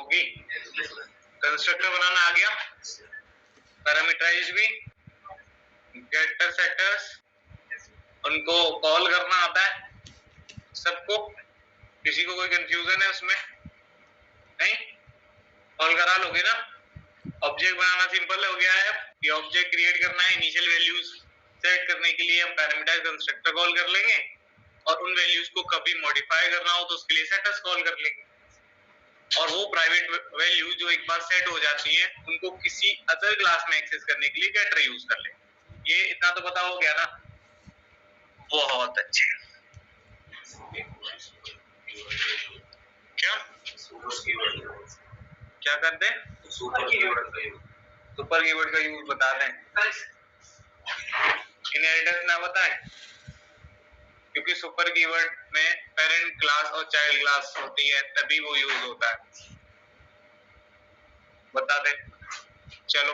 होगी। कंस्ट्रक्टर बनाना आ गया, पैरामीटराइज भी, गेटर सेटर्स, उनको कॉल करना आता है सबको। किसी को कोई कंफ्यूजन है उसमें? नहीं, कॉल करा लोगे ना। ऑब्जेक्ट बनाना सिंपल हो गया है, ये ऑब्जेक्ट क्रिएट करना है, इनिशियल वैल्यूज सेट करने के लिए हम पैरामीटर कंस्ट्रक्टर कॉल कर लेंगे, और उन वैल्यूज को कभी मॉडिफाई करना हो तो उसके लिए सेटर्स कॉल कर लेंगे, और वो प्राइवेट वैल्यू जो एक बार सेट हो जाती है उनको किसी अदर क्लास में एक्सेस करने के लिए गेटर यूज कर लेंगे। ये इतना तो पता हो गया ना? बहुत अच्छे। क्या क्या करते हैं? सुपर कीवर्ड का यूज बता दें, इनहेरिटेंस ना बताएं, क्योंकि सुपर कीवर्ड में पेरेंट क्लास और चाइल्ड क्लास होती है, तभी वो यूज होता है। बता दें, चलो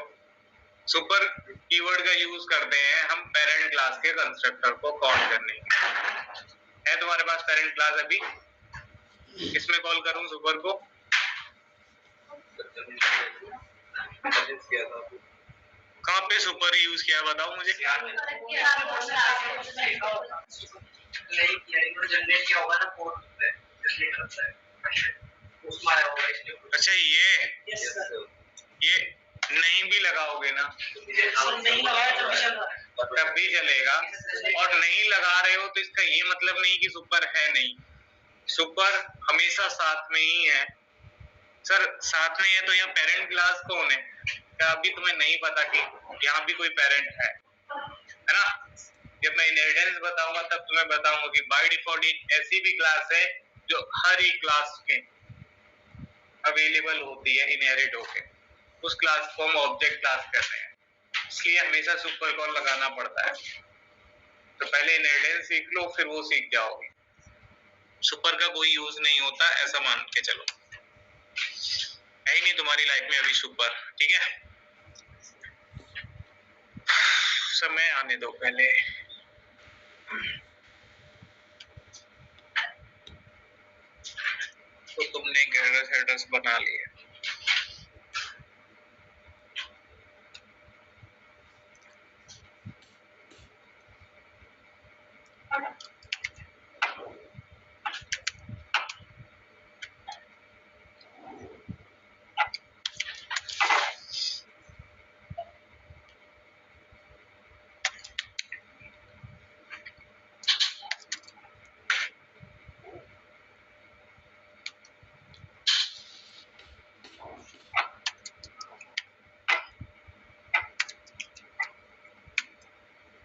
सुपर कीवर्ड का यूज करते हैं हम पेरेंट क्लास के कंस्ट्रक्टर को कॉल करने के। है तुम्हारे पास पेरेंट क्लास अभी? किसमें कॉल करूं सुपर को? कहाँ पे सुपर यूज किया बताओ मुझे। अच्छा, ये नहीं भी लगाओगे ना तब भी चलेगा, और नहीं लगा रहे हो तो इसका ये मतलब नहीं कि सुपर है नहीं। सुपर हमेशा साथ में ही है। सर साथ में है तो यहाँ पेरेंट क्लास कौन है? क्या अभी तुम्हें नहीं पता कि यहाँ भी कोई पेरेंट है ना? जब मैं इनहेरिटेंस बताऊंगा तब तुम्हें बताऊंगा कि बाय डिफॉल्ट ऐसी भी क्लास है जो हर एक क्लास में अवेलेबल होती है इनहेरिट होके, उस क्लास को हम ऑब्जेक्ट क्लास कहते हैं, इसलिए हमेशा सुपर कॉल लगाना पड़ता है। तो पहले इनहेरिटेंस सीख लो, फिर वो सीख जाओगे। सुपर का कोई यूज नहीं होता ऐसा मान के चलो, है ही नहीं तुम्हारी लाइफ में अभी सुपर, ठीक है? समय आने दो पहले। तो तुमने गेटर सेटर्स बना लिए,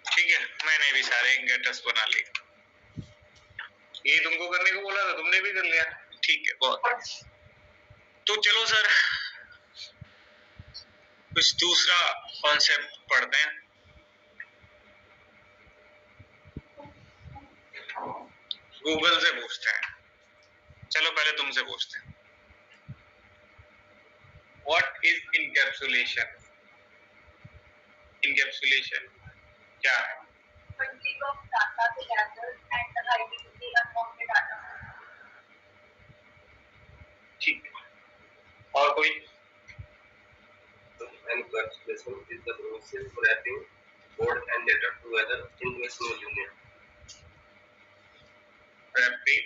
ठीक है? मैंने भी सारे गेटर्स बना लिए। ये तुमको करने को बोला था, तुमने भी कर लिया, ठीक है, बहुत। तो चलो सर कुछ दूसरा कॉन्सेप्ट पढ़ते हैं। गूगल से पूछते हैं, चलो पहले तुमसे पूछते हैं। What is encapsulation? इनकैप्सुलेशन क्या है? ठीक है, और कोई? Encapsulation is the process of wrapping code and data together into a single unit. Wrapping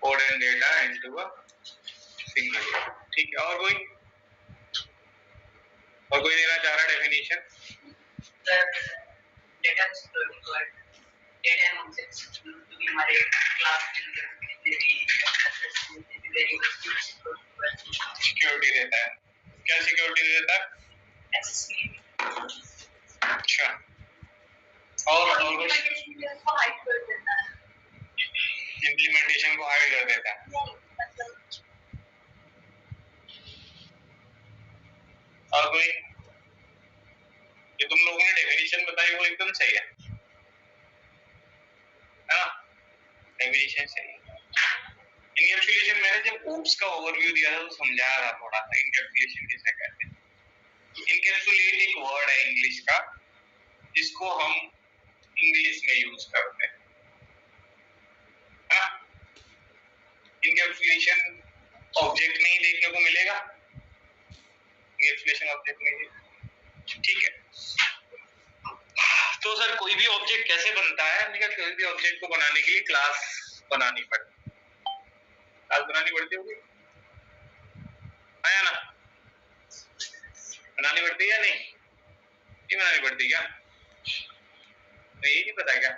code and data into a single unit. ठीक है, और कोई? और कोई देना चाह रहा है डेफिनेशन? डेटा क्योंकि हमारे क्लास सिक्योरिटी देता है। क्या सिक्योरिटी देता है? अच्छा, और इम्प्लीमेंटेशन को हाइड कर देता है। और कोई? ये तुम लोगों ने डेफिनेशन बताई वो एकदम सही है ना? डेफिनेशन सही है। इनकैप्सुलेशन मैंने जब ओप्स का ओवरव्यू दिया था तो समझाया था थोड़ा सा इनकैप्सुलेशन किसे कहते हैं। इनकैप्सुलेट एक वर्ड है इंग्लिश का जिसको हम इंग्लिश में यूज करते हैं। इनकैप्सुलेशन ऑब्जेक्ट में ही देखने को मिलेगा, एंकैप्सुलेशन ऑब्जेक्ट में ही। ठीक है, तो सर कोई भी ऑब्जेक्ट कैसे बनता है? हमने कहा कोई भी ऑब्जेक्ट को बनाने के लिए क्लास बनानी पड़ती, क्लास बनानी पड़ती होगी, आया ना? बनानी पड़ती है या नहीं? नहीं बनानी पड़ती क्या? नहीं, ये नहीं पता क्या?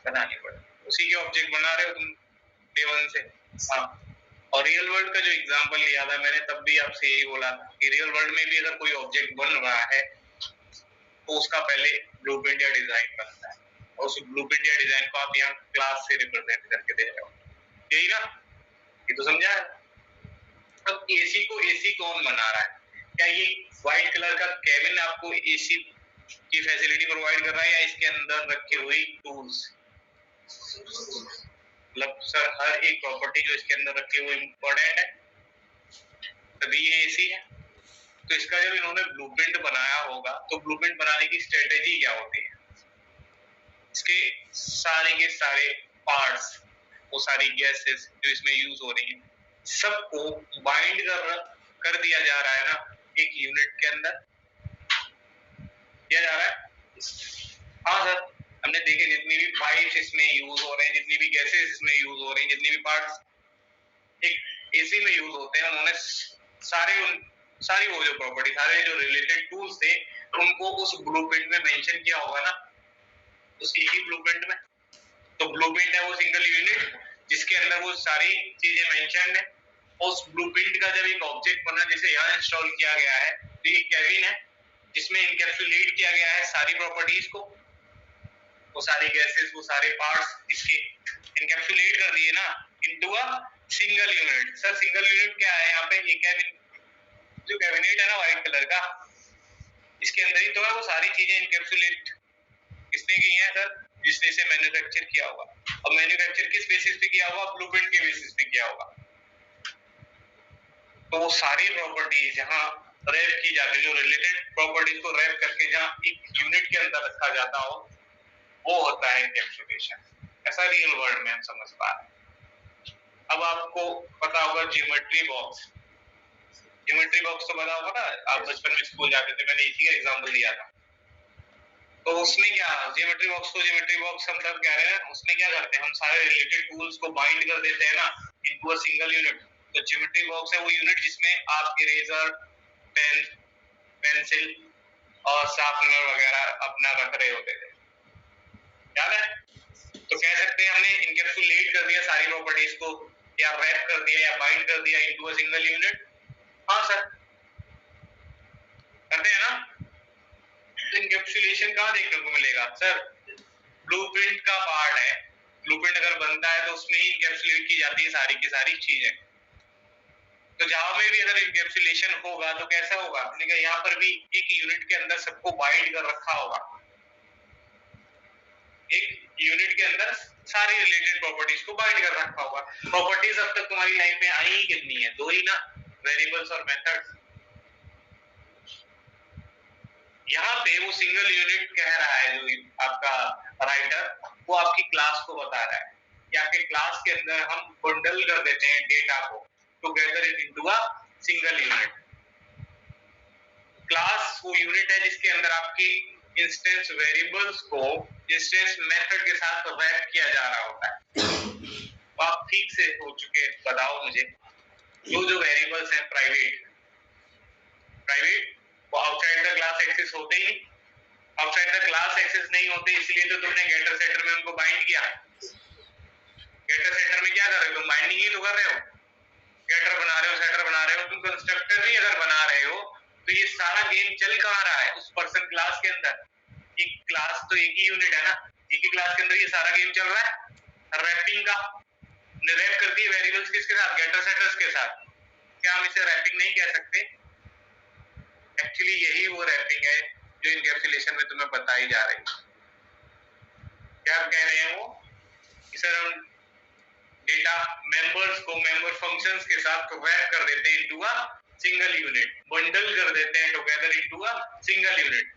बनानी पड़ती। उसी के ऑब्जेक्ट बना रहे हो तुम डे वन से। हाँ, और रियल वर्ल्ड का जो एग्जांपल लिया था मैंने, तब भी आपसे यही बोला था कि रियल वर्ल्ड में भी अगर कोई ऑब्जेक्ट बन रहा है तो उसका पहले ब्लूप्रिंट या डिजाइन बनता है, और उस ब्लूप्रिंट या डिजाइन को आप यहाँ क्लास से रिप्रेजेंट करके दे रहे हो, यही ना? ये तो समझा है। अब एसी को एसी कौन बना रहा है? क्या ये व्हाइट कलर का केबिन आपको एसी की फैसिलिटी प्रोवाइड कर रहा है, या इसके अंदर रखे हुई टूल्स? मतलब सर हर एक प्रॉपर्टी जो इसके अंदर रखी हुई इम्पोर्टेंट है, तभी ये एसी है। तो इसका जब इन्होंने ब्लूप्रिंट बनाया होगा तो ब्लूप्रिंट बनाने की स्ट्रेटेजी क्या होती है? इसके सारे पार्ट्स, वो सारी गैसेस जो इसमें यूज हो रही हैं, सबको बाइंड कर दिया जा रहा है ना एक यूनिट के अंदर, किया जा रहा है। हाँ सर, हमने देखे जितनी भी पाइप्स इसमें यूज हो रहे हैं, जितनी भी गैसेस इसमें यूज हो रही हैं, जितनी भी पार्ट्स एक एसी में यूज होते हैं, उन्होंने सारी वो जो प्रॉपर्टी, सारे जो रिलेटेड टूल्स थे, उनको उस ब्लूप्रिंट में मेंशन किया होगा ना, उस एक ही ब्लूप्रिंट में। तो ब्लूप्रिंट है वो सिंगल यूनिट जिसके अंदर वो सारी चीजें मेंशन्ड है। उस ब्लूप्रिंट का जब एक ऑब्जेक्ट बना जिसे यहाँ इंस्टॉल किया गया है, तो ये केबिन है जिसमें इनकैप्सुलेट किया गया है सारी प्रॉपर्टीज को, वो सारी गैसेस, वो सारे पार्ट्स इसके इनकैप्सुलेट कर दिए ना into a single unit. Sir single unit क्या है यहाँ पे? ये केबिन, जो कैबिनेट है ना व्हाइट कलर का, इसके अंदर ही तो है वो सारी चीजें इनकैप्सुलेट किसने की है सर? जिसने इसे मैन्युफैक्चर किया होगा। और मैन्युफैक्चर किस बेसिस पे किया होगा? ब्लूप्रिंट के बेसिस पे किया होगा। तो वो सारी प्रॉपर्टीज जहाँ रैप की जाती है, जो रिलेटेड प्रॉपर्टीज को रैप करके जहाँ एक यूनिट के अंदर रखा जाता हो, वो होता है एनकैप्सुलेशन। ऐसा रियल वर्ल्ड में हम समझ पा रहे हैं। अब आपको पता होगा ज्योमेट्री बॉक्स, ज्योमेट्री बॉक्स तो पता होगा ना, आप बचपन में स्कूल जाते थे, मैंने इसी का एग्जांपल दिया था। तो उसमें क्या, ज्योमेट्री बॉक्स को ज्योमेट्री बॉक्स हम सब कह रहे हैं, उसमें क्या करते हैं हम सारे रिलेटेड टूल्स को बाइंड कर देते हैं ना इनटू अ सिंगल यूनिट। तो ज्योमेट्री बॉक्स है वो यूनिट जिसमें आप इरेजर, पेन, पेंसिल और शार्पनर वगैरह अपना रख रहे होते थे, याद है? तो कह सकते हैं हमने इनकैप्सुलेट कर दिया सारी प्रॉपर्टीज को, या रैप कर दिया या बाइंड कर दिया इनटू अ सिंगल यूनिट। हाँ सर, करते हैं ना? तो इनकैप्सुलेशन कहाँ देखने को मिलेगा सर? ब्लूप्रिंट का पार्ट है। ब्लूप्रिंट अगर बनता है तो उसमें ही इनकैप्सुलेट की जाती है सारी की सारी चीजें। तो जावा में भी अगर इनकैप्सुलेशन होगा तो कैसा होगा? हमने कहा यहाँ पर भी एक यूनिट के अंदर सबको बाइंड कर रखा होगा, एक यूनिट के अंदर सारी रिलेटेड प्रॉपर्टीज को बाइंड कर रखा होगा। प्रॉपर्टीज अब तक तुम्हारी लाइफ में आई ही कितनी है? दो ही ना, वेरिएबल्स और मेथड्स। यहाँ पे वो सिंगल यूनिट कह रहा है जो आपका राइटर, वो आपकी क्लास को बता रहा है कि आपके क्लास के अंदर हम बंडल कर देते हैं डेटा को together into a single unit. Class वो यूनिट है जिसके अंदर आपके इंस्टेंस वेरिएबल्स को इंस्टेंस मेथड के साथ रैप किया जा रहा होता है। तो आप ठीक से हो चुके, बताओ मुझे, जो वेरिएबल्स हैं प्राइवेट वो आउटसाइड द क्लास एक्सेस होते ही नहीं। आउटसाइड द क्लास एक्सेस नहीं होते, इसलिए तो तुमने गेटर सेटर में उनको बाइंड किया। गेटर सेटर में क्या कर रहे हो तुम? बाइंडिंग ही तो कर रहे हो, गेटर बना रहे हो, सेटर बना रहे हो। तुम कंस्ट्रक्टर भी अगर बना रहे हो तो ये सारा गेम चल कहाँ रहा है? उस पर्सन क्लास के अंदर। एक क्लास तो एक ही यूनिट है ना, एक ही क्लास के अंदर ये सारा गेम चल रहा है रैपिंग का। रैप कर दिए वेरिएबल्स किसके साथ? गेटर सेटर्स के साथ। क्या हम इसे रैपिंग नहीं कह सकते? एक्चुअली यही वो रैपिंग है जो इनकैप्सुलेशन में तुम्हें बताई जा रही है। क्या कह रहे हैं वो? सर हम डेटा मेंबर्स को मेंबर फंक्शंस के साथ रैप कर देते हैं into a single unit, bundle कर देते हैं together into a single unit.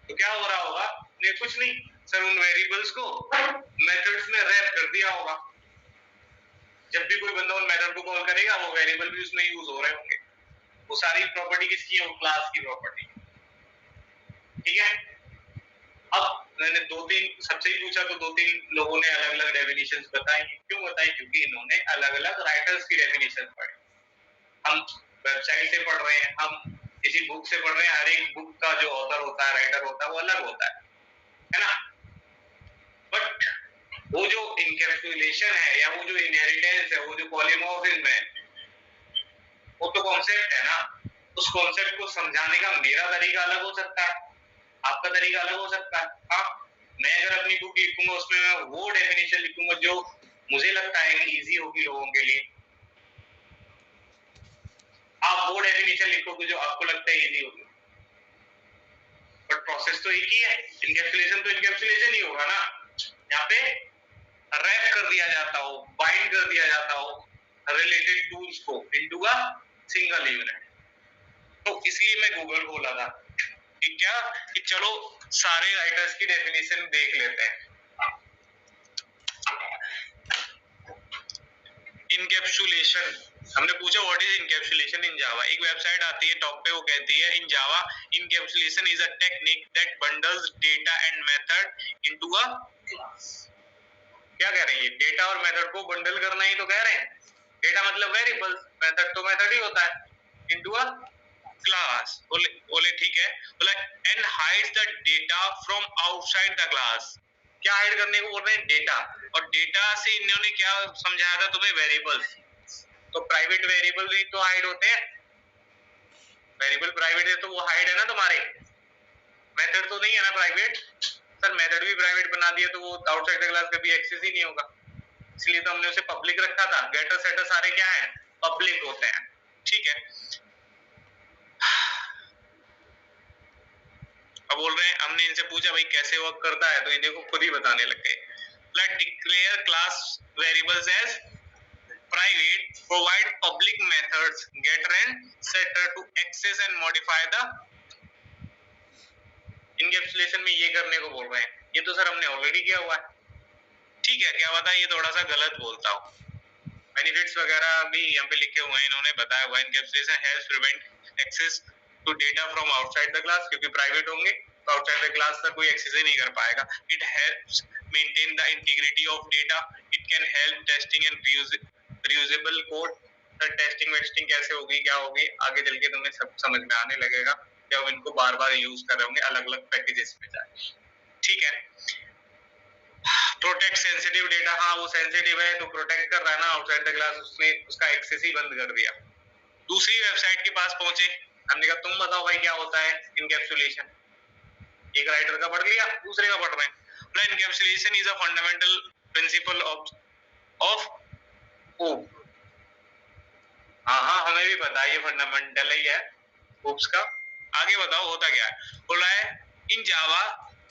तो क्या हो रहा होगा? नहीं कुछ नहीं सर, उन वेरिएबल्स को मेथड्स में रैप कर दिया होगा। जब भी कोई बंदा उन मेथड को कॉल करेगा वो वेरिएबल भी उसमें यूज हो रहे होंगे। वो सारी प्रॉपर्टी किसकी है? वो क्लास की प्रॉपर्टी। ठीक है, अब मैंने दो तीन सबसे ही पूछा तो दो तीन लोगों ने अलग अलग डेफिनेशंस बताई। क्यों बताई? क्योंकि इन्होंने अलग अलग राइटर्स की डेफिनेशन पढ़ी। हम वेबसाइट से पढ़ रहे हैं, हम किसी बुक से पढ़ रहे हैं, हर एक बुक का जो ऑथर होता है, राइटर होता है, वो अलग होता है ना। बट वो जो इनकैप्सुलेशन है या वो जो इनहेरिटेंस है, वो जो पॉलीमॉर्फिज्म है, वो तो कॉन्सेप्ट है ना। उस कॉन्सेप्ट को समझाने का मेरा तरीका अलग हो सकता है, आपका तरीका अलग हो सकता है। हाँ, मैं अगर अपनी बुक लिखूंगा उसमें मैं वो डेफिनेशन लिखूंगा जो मुझे लगता है कि इजी होगी लोगों के लिए। आप वो डेफिनेशन लिखोगे जो आपको लगता है इजी होगी, बट प्रोसेस तो एक ही है। इनकैप्सुलेशन तो इनकैप्सुलेशन ही होगा ना। यहाँ पे रैप कर दिया जाता हो, बाइंड कर दिया जाता हो रिलेटेड टूल्स को इनटू अ सिंगल यूनिट। तो इसलिए मैं गूगल खोला था कि क्या कि चलो सारे राइटर्स की डेफिनेशन देख लेते हैं। इनकैप्सुलेशन हमने पूछा what is encapsulation in Java. एक वेबसाइट आती है टॉप पे, वो कहती है in Java encapsulation is a technique that bundles data and method into a class. क्या कह रहे हैं? डेटा और मेथड को बंडल करना ही तो कह रहे हैं। डेटा मतलब वेरिएबल्स, मेथड तो मेथड ही होता है इनटू अ क्लास। बोले ठीक है। बोला and hides the data from outside the class. क्या हाइड करने को बोल रहे हैं? डेटा। और डेटा से इन्होंने क्या समझाया था तुम्हें? वेरिएबल्स। तो प्राइवेट वेरिएबल भी तो हाइड होते हैं। वेरिएबल प्राइवेट है तो वो हाइड है ना तुम्हारे। मेथड तो नहीं है ना प्राइवेट। सर मेथड भी प्राइवेट बना दिया तो वो आउटसाइड द क्लास कभी एक्सेस ही नहीं होगा, इसलिए तो हमने उसे पब्लिक रखा था। गेटर सेटर सारे क्या है? पब्लिक होते हैं। ठीक है, अब बोल रहे हैं, हमने इनसे पूछा भाई कैसे वर्क करता है, तो ये देखो खुद ही बताने लग गए। Let declare class variables as private, provide public methods getter and setter to access and modify the. Encapsulation में ये करने को बोल रहे हैं। ये तो सर हमने ऑलरेडी किया हुआ है। ठीक है, क्या पता ये थोड़ा सा गलत बोलता हूँ। बेनिफिट्स वगैरह भी यहाँ पे लिखे हुए हैं, इन्होंने बताया हुआ है। Encapsulation helps prevent access to data from outside the class, क्योंकि प्राइवेट होंगे तो आउटसाइड द क्लास तक कोई एक्सेस ही नहीं कर पाएगा। It helps maintain the integrity of data, it can help testing and reusable code. Sir testing wasting कैसे होगी, क्या होगी, आगे चल के तुम्हें सब समझ में आने लगेगा जब इनको बार बार यूज कर रहे होंगे अलग अलग पैकेजेस में जाए। ठीक है, प्रोटेक्ट सेंसिटिव डेटा। हाँ वो सेंसिटिव है तो प्रोटेक्ट कर रहा है ना आउटसाइड द क्लास, उसने उसका एक्सेस ही बंद कर दिया। दूसरी वेबसाइट के पास पहुंचे, हमने कहा तुम बताओ भाई क्या होता है इनकैप्सुलेशन। एक राइटर का पढ़ लिया, दूसरे का पढ़ रहे हैं। Encapsulation is a fundamental principle of OOP. हाँ हमें भी पता है ये फंडामेंटल ही है ओप्स का। आगे बताओ होता क्या है। बोला है in Java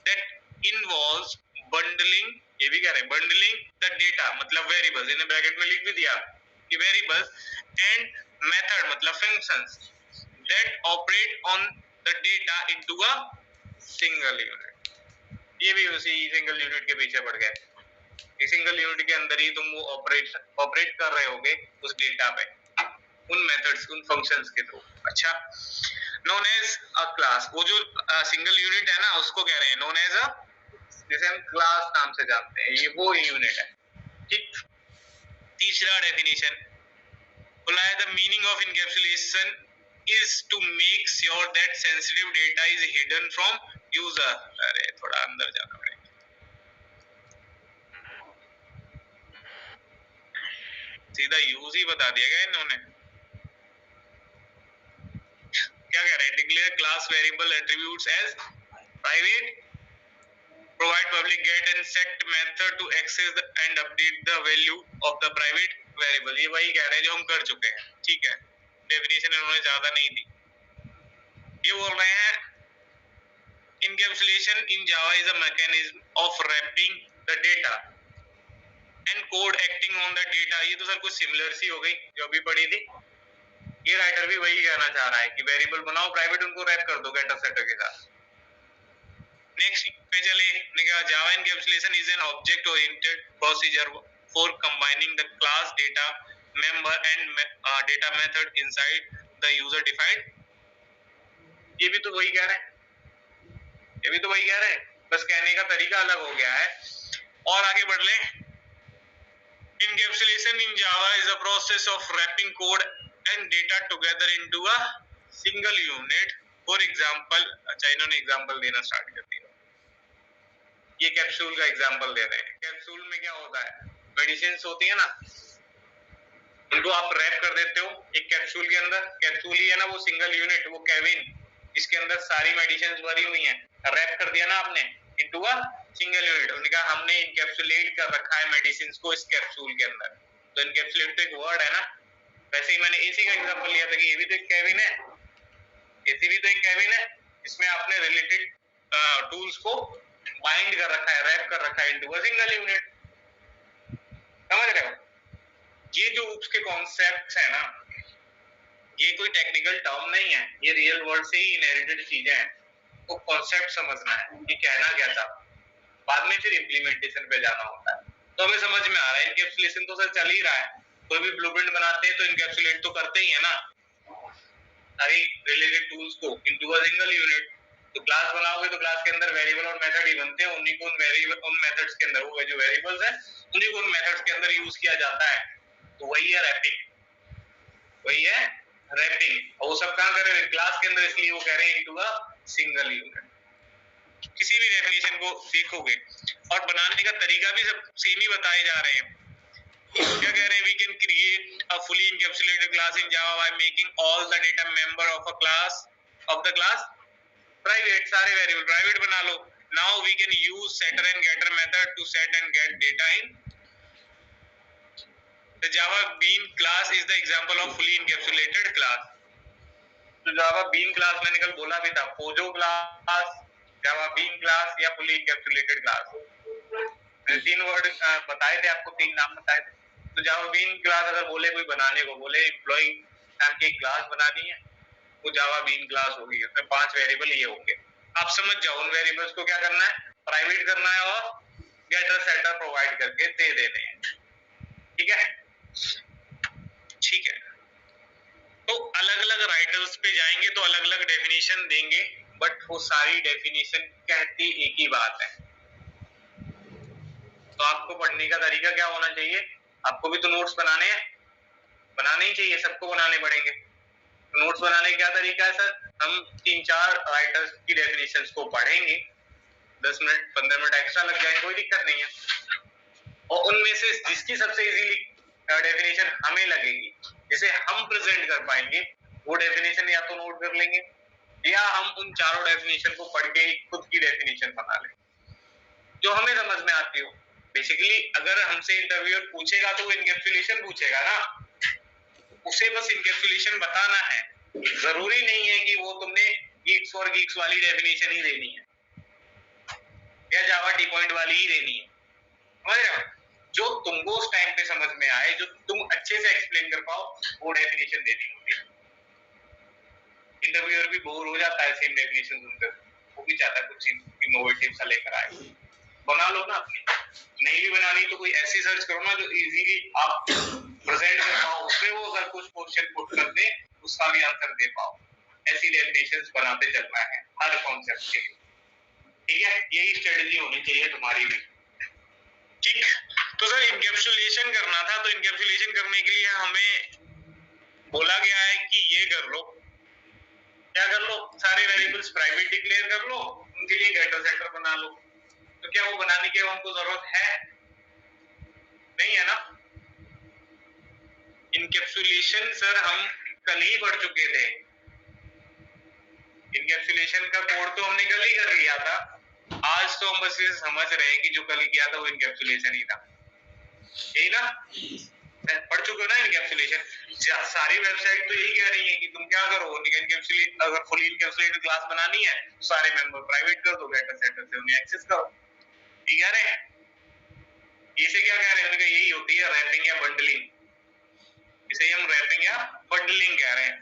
that involves bundling, ये भी कह रहे हैं बंडलिंग द डेटा मतलब वेरिएबल्स, इन्हें ब्रैकेट में लिख भी दिया कि वेरिएबल्स एंड मेथड मतलब functions that operate on the data into a single unit. ये भी उसी सिंगल यूनिट के पीछे पड़ गए। इस सिंगल यूनिट के अंदर ही तुम वो ऑपरेट कर रहे होगे उस डेटा पे, उन मेथड्स उन फंक्शंस के थ्रू। अच्छा, नोन एज अ क्लास, वो जो सिंगल यूनिट है ना उसको कह रहे हैं नोन एज अ, जैसे हम क्लास नाम से जानते हैं, ये वो यूनिट है। ठीक, तीसरा डेफिनेशन बोला है the meaning of encapsulation is to make sure that sensitive data is hidden from user. अरे थोड़ा अंदर जाना पड़ेगा, सीधा यूज ही बता दिया गया इन्होंने। क्या कह रहे हैं? Declare class variable attributes as private, provide public get and set method to access and update the value of the private variable। ये वही कह रहे हैं जो हम कर चुके हैं। ठीक है, डेफिनेशन इन्होंने ज्यादा नहीं दी। ये बोल रहे हैं encapsulation in Java is a mechanism of wrapping the data and code acting on the data। ये तो सर कुछ सिमिलर सी हो गई जो अभी पढ़ी थी। ये राइटर भी वही कहना चाह रहा है कि वेरिएबल बनाओ प्राइवेट, उनको रैप कर दो गेटर सेटर के साथ। नेक्स्ट पे चले, Java encapsulation is an object oriented procedure for combining the class data member and data method inside the user defined. ये भी तो वही कह रहे हैं, ये भी तो वही कह रहे हैं, बस कहने का तरीका अलग हो गया है। और आगे बढ़ ले। Encapsulation in Java is a process of wrapping code and data together into a single unit. For example, अच्छा इन्होंने एग्जांपल देना स्टार्ट कर दिया। ये कैप्सूल का एग्जांपल दे रहे हैं। कैप्सूल में क्या होता है, मेडिसिन होती है ना, उनको आप रैप कर देते हो एक कैप्सूल के अंदर। कैप्सूल ही है ना वो सिंगल यूनिट, वो केविन, इसके अंदर सारी मेडिसिन भरी हुई हैं, रैप कर दिया ना आपने इनटू अ सिंगल यूनिट। उन्होंने कहा हमने इनकैप्सुलेट कर रखा है मेडिसिन को इस कैप्सूल के अंदर। तो इनकैप्सुलेट तो एक वर्ड है ना, वैसे ही मैंने एसी का एग्जांपल लिया था कि ये भी तो एक केविन है, एसी भी तो एक केविन है, इसमें आपने रिलेटेड टूल्स को बाइंड कर रखा है, रैप कर रखा है इनटू अ सिंगल यूनिट। समझ रहे हो? ये जो उसके कॉन्सेप्ट्स है ना, ये कोई टेक्निकल टर्म नहीं है, ये रियल वर्ल्ड से ही इनहेरिटेड चीजें हैं। तो कॉन्सेप्ट समझना है ये कहना क्या था, बाद में फिर इम्प्लीमेंटेशन पे जाना होता है। तो हमें समझ में आ रहा है इनकैप्सुलेशन तो सर चल ही रहा है, कोई भी ब्लूप्रिंट बनाते हैं तो इनकैप्सुलेट तो करते ही है ना सारी रिलेटेड टूल्स को इनटू अ सिंगल यूनिट। तो क्लास बनाओगे तो क्लास के अंदर वेरिएबल और मेथड ही बनते हैं, उन्हीं को उन मेथड्स के अंदर, वो जो वेरिएबल्स है उन्हीं को उन मेथड्स के अंदर यूज किया जाता है। तो वही है रैपिंग, वही है रैपिंग। और वो सब कहां कर रहे हैं, क्लास के अंदर, इसलिए वो कह रहे हैं इनटू अ सिंगल यूनिट। किसी भी डेफिनेशन को देखोगे और बनाने का तरीका भी सब सेम ही बताए जा रहे हैं। क्या कह रहे हैं, we can create a fully encapsulated class in Java by making all the data member of a class of the class private. सारे वेरिएबल प्राइवेट बना लो। Now we can use setter and getter method to set and get data in the Java bean class is the example of fully encapsulated class. तो Java bean class मैंने कल बोला भी था, POJO class, Java bean class या fully encapsulated class. मैंने तीन word बताए थे आपको, तीन नाम बताए थे। तो जावा बीन क्लास अगर बोले कोई बनाने को, बोले एम्प्लॉय नाम की क्लास बनानी है, वो जावा बीन क्लास होगी, उसमें 5 वेरिएबल ये होंगे। आप समझ जाओ उन वेरिएबल्स को क्या करना है, प्राइवेट करना है और गेटर सेटर प्रोवाइड करके दे देने हैं। ठीक है, ठीक है। तो अलग अलग राइटर्स पे जाएंगे तो अलग अलग डेफिनेशन देंगे, बट वो सारी डेफिनेशन कहती एक ही बात है। तो आपको पढ़ने का तरीका क्या होना चाहिए, आपको भी तो नोट्स बनाने हैं, बनाने ही चाहिए, सबको बनाने पड़ेंगे। तो नोट्स बनाने का क्या तरीका है सर, हम 3-4 राइटर्स की डेफिनेशंस को पढ़ेंगे, 10 मिनट 15 मिनट एक्स्ट्रा लग जाएंगे, कोई दिक्कत नहीं है। और उनमें से जिसकी सबसे इजीली डेफिनेशन हमें लगेगी, जिसे हम प्रेजेंट कर पाएंगे, वो डेफिनेशन या तो नोट कर लेंगे या हम उन चारों डेफिनेशन को पढ़ के खुद की डेफिनेशन बना लेंगे जो हमें समझ में आती हो। बेसिकली अगर हमसे इंटरव्यूअर पूछेगा तो वो इनकैप्सुलेशन पूछेगा ना, उसे बस इनकैप्सुलेशन बताना है, जरूरी नहीं है कि वो तुमने गीक्स और गीक्स वाली डेफिनेशन ही देनी है या जावा टी पॉइंट वाली ही देनी है। समझ रहे हो, जो तुमको उस टाइम पे समझ में आए, जो तुम अच्छे से एक्सप्लेन कर पाओ, वो डेफिनेशन देनी होती है। इंटरव्यूअर भी बोर हो जाता है सेम डेफिनेशन सुनकर, वो भी चाहता है कुछ इनोवेटिव सा लेकर आए। बना लो ना अपनी, नहीं भी बनानी तो कोई ऐसी सर्च करो ना जो इजीली आप प्रेजेंट कर पाओ, उसमें वो अगर कुछ क्वेश्चन पुट कर दे उसका भी आंसर दे पाओ। ऐसी डेफिनेशंस बनाते चलना है हर कॉन्सेप्ट के लिए। ठीक है, यही स्ट्रेटजी होनी चाहिए तुम्हारी भी। ठीक, तो सर इनकैप्सुलेशन करना था, तो इनकैप्सुलेशन करने के लिए हमें बोला गया है कि ये कर लो, क्या कर लो, सारे वेरिएबल्स प्राइवेट डिक्लेयर कर लो, उनके लिए गेटर सेटर बना लो। तो क्या वो बनाने की हमको जरूरत है, नहीं है ना। इनकैप्सुलेशन सर हम कल ही पढ़ चुके थे, इनकैप्सुलेशन का कोड तो हमने कल ही कर लिया था। आज तो हम बस ये समझ रहे हैं कि जो कल किया था वो इनकैप्सुलेशन ही था, यही ना, पढ़ चुके हो ना इनकैप्सुलेशन। सारी वेबसाइट तो यही कह रही है कि तुम क्या करो, इनकैप्सुलेट, अगर फुली इनकैप्सुलेटेड क्लास बनानी है तो सारे मेंबर प्राइवेट कर दो, गेटर सेटर से उन्हें एक्सेस करो। ठीक कह रहे हैं, इसे क्या कह रहे हैं, उनका यही होती है रैपिंग या बंडलिंग, इसे हम रैपिंग या बंडलिंग कह रहे हैं।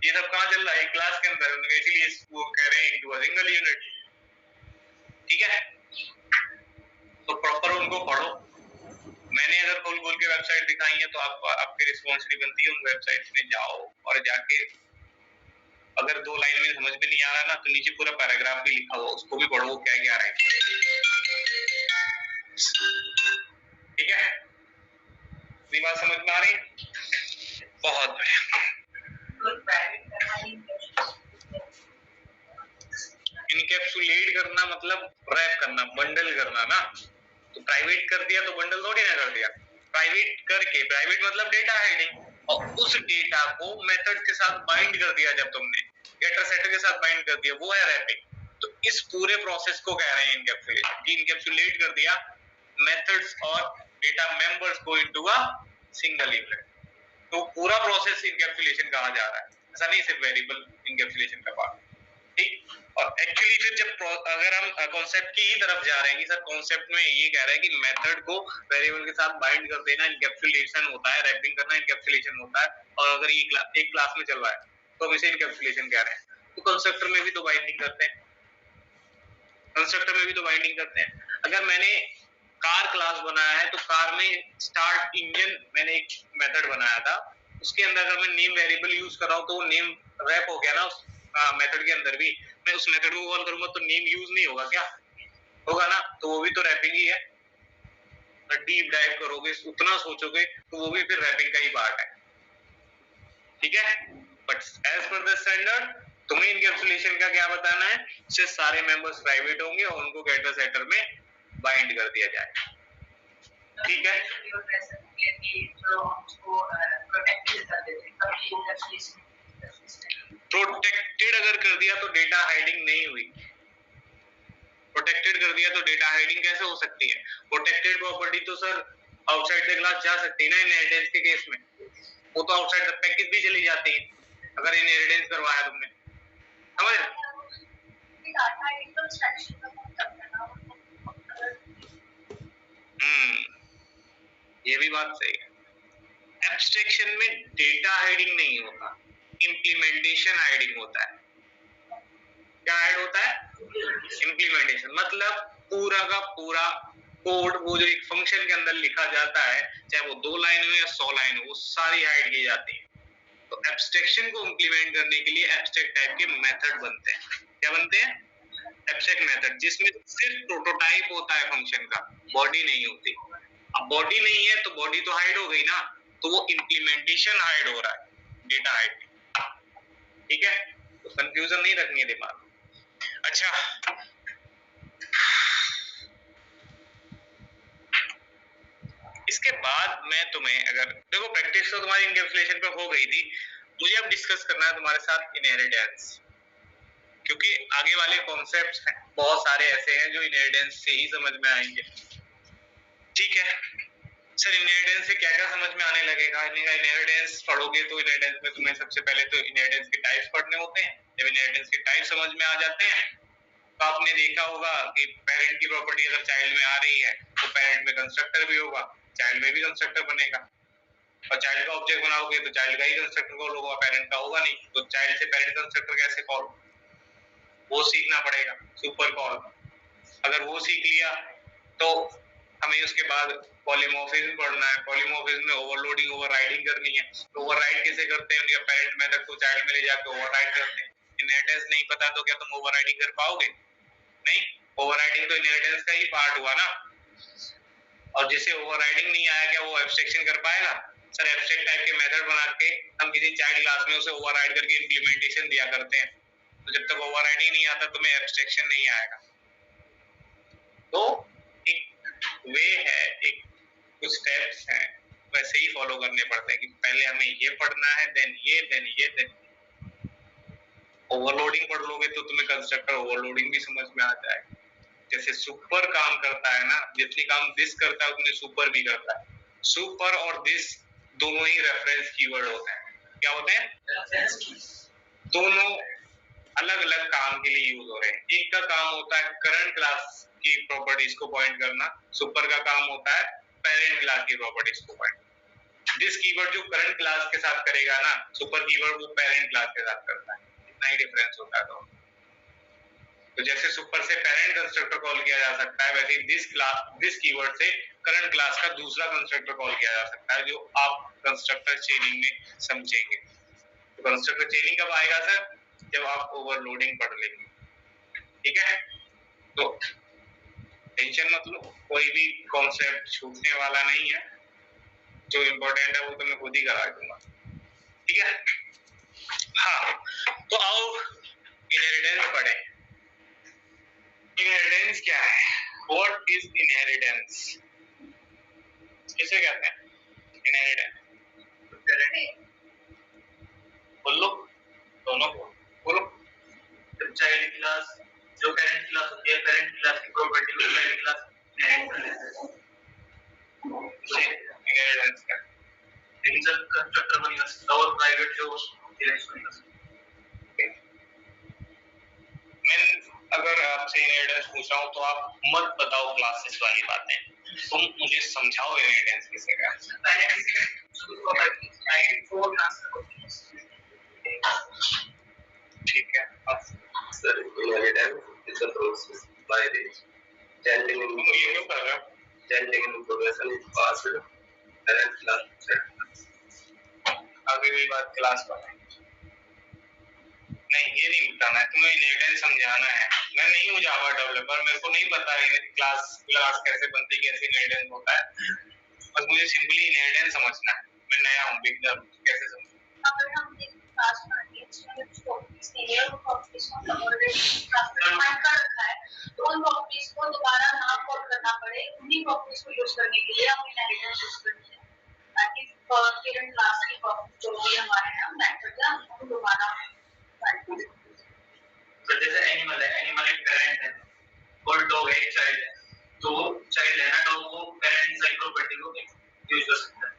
ये सब कहाँ चल रहा है, क्लास के अंदर, इसलिए वो कह रहे हैं इनटू अ सिंगल यूनिट। ठीक है, तो प्रॉपर उनको पढ़ो। मैंने अगर फुल बोल बोल के वेबसाइट दिखाई है, तो आप आपकी रिस्पॉन्सिबिलिटी बनती है उन वेबसाइट्स में जाओ और जाके अगर 2 लाइन में समझ में नहीं आ रहा ना तो नीचे पूरा पैराग्राफ भी लिखा हुआ उसको भी पढ़ो क्या क्या है। ठीक है, ये बात समझ में आ रही है? बहुत बढ़िया। इनकैप्सुलेट करना मतलब रैप करना, बंडल करना ना। तो प्राइवेट कर दिया तो बंडल थोड़ी ना कर दिया। प्राइवेट करके, प्राइवेट मतलब डेटा हाइडिंग, और उस डेटा को मेथड के साथ बाइंड कर दिया जब तुमने गेटर सेटर के साथ बाइंड कर दिया, वो है रैपिंग। तो इस पूरे प्रोसेस को कह रहे हैं इनकैप्सुलेशन, कि इनकैप्सुलेट कर दिया मेथड्स और डेटा मेंबर्स को इनटू अ सिंगल इवेंट। तो पूरा प्रोसेस इनकैप्सुलेशन कहा जा रहा है, ऐसा नहीं सिर्फ वेरिएबल इनकैप्सुलेशन का पार्ट। ठीक, और एक्चुअली फिर जब अगर हम कॉन्सेप्ट की ही तरफ जा रहे हैं कि सर कॉन्सेप्ट में ये कह रहा है कि मेथड को वेरिएबल के साथ बाइंड कर देना इनकैप्सुलेशन होता है, रैपिंग करना इनकैप्सुलेशन होता है, और अगर ये एक क्लास में चल रहा है तो हम इसे इनकैप्सुलेशन कह रहे हैं। तो कंस्ट्रक्टर में भी तो बाइंडिंग करते हैं, कंस्ट्रक्टर में भी तो बाइंडिंग करते हैं। अगर मैंने कार क्लास बनाया है तो कार में स्टार्ट इंजन मैंने एक मेथड बनाया था, उसके अंदर अगर मैं नेम वेरिएबल यूज कर रहा हूं तो नेम रैप हो गया ना उस मेथड के अंदर भी। मैं उस मेथड को कॉल करूंगा तो नेम यूज नहीं होगा, क्या होगा ना, तो वो भी तो रैपिंग ही है। डीप डाइव करोगे, उतना सोचोगे तो वो भी फिर रैपिंग का ही पार्ट है। ठीक है, but as per the standard तुम्हें इनकैप्सुलेशन का क्या बताना है, सिर्फ सारे मेंबर्स प्राइवेट होंगे और उनको गेटर सेटर में बाइंड कर दिया जाए। ठीक है, प्रोटेक्टेड अगर कर दिया तो डेटा हाइडिंग नहीं हुई। प्रोटेक्टेड कर दिया तो डेटा हाइडिंग कैसे हो सकती है? प्रोटेक्टेड प्रॉपर्टी तो सर आउटसाइड द क्लास जा सकती है ना इनहेरिटेंस के केस में, वो तो आउटसाइड द पैकेज भी चली जाती है अगर इनहेरिटेंस करवाया तुमने, समझ? ये भी बात सही है। एब्स्ट्रैक्शन में डेटा हाइडिंग नहीं होता, इंप्लीमेंटेशन हाइडिंग होता है। क्या ऐड होता है? इंप्लीमेंटेशन, मतलब पूरा का पूरा कोड वो जो एक फंक्शन के अंदर लिखा जाता है, चाहे वो 2 लाइन हो या 100 लाइन हो, वो सारी हाइड की जाती है। तो एब्स्ट्रैक्शन को इंप्लीमेंट करने के लिए एब्स्ट्रैक्ट टाइप के मेथड बनते हैं। क्या बनते हैं? एब्स्ट्रैक्ट मेथड, जिसमें सिर्फ प्रोटोटाइप होता है फंक्शन का, बॉडी नहीं होती। अब बॉडी नहीं है तो बॉडी तो हाइड हो गई ना, तो वो इंप्लीमेंटेशन हाइड हो रहा है, डेटा हाइड। ठीक है, तो कंफ्यूजन नहीं रखनी है दिमाग। अच्छा, इसके बाद मैं तुम्हें, अगर देखो प्रैक्टिस तो तुम्हारी इनकैप्सुलेशन पे हो गई थी, मुझे अब डिस्कस करना है तुम्हारे साथ इनहेरिटेंस, क्योंकि आगे वाले कॉन्सेप्ट्स बहुत सारे ऐसे हैं जो इनहेरिटेंस से ही समझ में आएंगे। ठीक है सर, इनहेरिटेंस से क्या क्या समझ में आने लगेगा? इनहेरिटेंस पढ़ोगे तो इनहेरिटेंस में तुम्हें सबसे पहले तो इनहेरिटेंस के टाइप्स पढ़ने होते हैं। जब इनहेरिटेंस के टाइप समझ में आ जाते हैं तो आपने देखा होगा कि पेरेंट की प्रॉपर्टी अगर चाइल्ड में आ रही है तो पेरेंट में कंस्ट्रक्टर भी होगा, चाइल्ड में भी कंस्ट्रक्टर बनेगा, और चाइल्ड का ऑब्जेक्ट बनाओगे तो चाइल्ड का ही कंस्ट्रक्टर कॉल होगा, पेरेंट का होगा नहीं। तो चाइल्ड से पेरेंट कंस्ट्रक्टर कैसे कॉल, वो सीखना पड़ेगा, सुपर कॉल। अगर वो सीख लिया तो हमें उसके बाद पॉलीमॉर्फिज्म पढ़ना है। पॉलीमॉर्फिज्म में ओवरलोडिंग ओवरराइडिंग करनी है। तो ओवरराइड कैसे करते हैं? उनका पेरेंट मेथड को चाइल्ड में ले जाकर ओवरराइड करते हैं। इनहेरिटेंस नहीं पता तो क्या तुम ओवरराइडिंग कर पाओगे? नहीं, ओवरराइडिंग तो इनहेरिटेंस का ही पार्ट हुआ ना। और जिसे ओवरराइडिंग नहीं आया, क्या वो एब्स्ट्रैक्शन कर पाएगा? सर, एब्स्ट्रैक्ट टाइप के मेथड बना के हम किसी चाइल्ड क्लास में उसे ओवरराइड करके इंप्लीमेंटेशन दिया करते हैं। तो जब तक ओवरराइडिंग नहीं आता तुम्हें एब्स्ट्रैक्शन नहीं आएगा। तो एक वे है, एक कुछ स्टेप्स हैं, वैसे ही फॉलो करने पड़ते हैं कि पहले हमें ये पढ़ना है, देन ये, देन ये, देन ओवरलोडिंग पढ़ लोगे तो तुम्हें कंस्ट्रक्टर ओवरलोडिंग भी समझ में आ जाएगा। जैसे सुपर काम करता है ना, जितनी काम दिस करता है उतनी सुपर भी करता है। सुपर और दिस दोनों ही रेफरेंस कीवर्ड होते हैं। क्या होते हैं? दोनों अलग अलग काम के लिए यूज हो रहे हैं। एक का काम होता है करंट क्लास की प्रॉपर्टीज को पॉइंट करना, सुपर का काम होता है पेरेंट क्लास की प्रॉपर्टीज को पॉइंट। दिस कीवर्ड जो करंट क्लास के साथ करेगा ना, सुपर कीवर्ड वो पेरेंट क्लास के साथ करता है। इतना ही डिफरेंस होता है। तो जैसे सुपर से पेरेंट कंस्ट्रक्टर कॉल किया जा सकता है, वैसे दिस कीवर्ड से करंट क्लास का दूसरा कंस्ट्रक्टर कॉल किया जा सकता है, जो आप कंस्ट्रक्टर चेनिंग में समझेंगे। तो कंस्ट्रक्टर चेनिंग कब आएगा सर? जब आप ओवरलोडिंग पढ़ लेंगे, ठीक है। तो टेंशन मत लो, कोई भी कॉन्सेप्ट छूटने वाला नहीं है, जो इम्पोर्टेंट है वो तो मैं खुद ही करा दूंगा, ठीक है। हाँ, तो आओ इनहेरिटेंस पढ़े। इनहेरिटेंस क्या है? What is inheritance? किसे कहते हैं इनहेरिटेंस? बोलो, दोनों बोलो। चाइल्ड क्लास जो पेरेंट क्लास होती है, पेरेंट क्लास की प्रॉपर्टी को चाइल्ड क्लास इनहेरिटेंस का इंजन कंस्ट्रक्टर बन सकता है और प्राइवेट जो मैं अगर आपसे इनहेरिटेंस पूछ रहा हूँ तो आप मत बताओ क्लासेस वाली बातें, तुम मुझे समझाओ इनहेरिटेंस किसे कहते हैं, ठीक है। Sir, inheritance is the process by which changing तुम ये क्यों कर रहे हो? information is passed parent class to child class. आगे भी बात क्लास पर है। नहीं, ये नहीं बताना है, तुम्हें इनहेरिटेंस समझाना है। मैं नहीं हूँ जावा डेवलपर, मेरे को नहीं पता है क्लास कैसे बनती है, कैसे इनहेरिटेंस होता है। बस मुझे सिंपली इनहेरिटेंस समझना है। मैं नया हूँ, बिगनर हूँ, कैसे समझूं? अगर हम एक क्लास पढ़ेंगे जिसमें सीनियर कॉम्पिटिशन ऑलरेडी डिफाइन कर रखा है, तो उन प्रॉपर्टीज को दोबारा ना कोड करना पड़े, उन्हीं प्रॉपर्टीज को यूज करने के लिए हम इनहेरिटेंस यूज करते हैं, ताकि पेरेंट क्लास की प्रॉपर्टी जो भी हमारे हैं मेथड है हम दोबारा जैसे एनिमल है, एनिमल एक पेरेंट है और डॉग एक चाइल्ड है, तो चाइल्ड है ना, डॉग को पेरेंट की प्रॉपर्टी को यूज कर सकता है।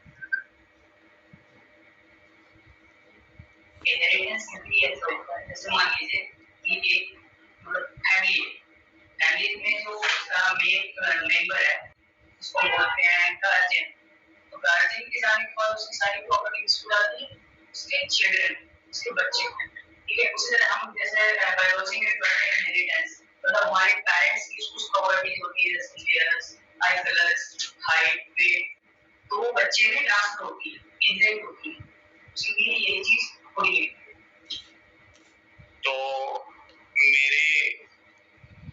इनहेरिटेंस भी है, जैसे मान लीजिए कि एक फैमिली में जो मेन मेंबर है उसको बोलते हैं गार्जियन। तो गार्जियन के जाने के बाद उसकी सारी प्रॉपर्टी किसको जाती है? उसके चिल्ड्रन, उसके बच्चे, ठीक है। उसी तरह हम जैसे बायोलॉजी में पढ़ते हैं इनहेरिटेंस, मतलब हमारे पेरेंट्स की कुछ प्रॉपर्टीज होती है, जैसे लेयर्स, आई कलर्स, हाइट, वेट, तो वो बच्चे में ट्रांसफर होती है, इनहेरिट होती है, इसलिए ये चीज होती है। तो मेरे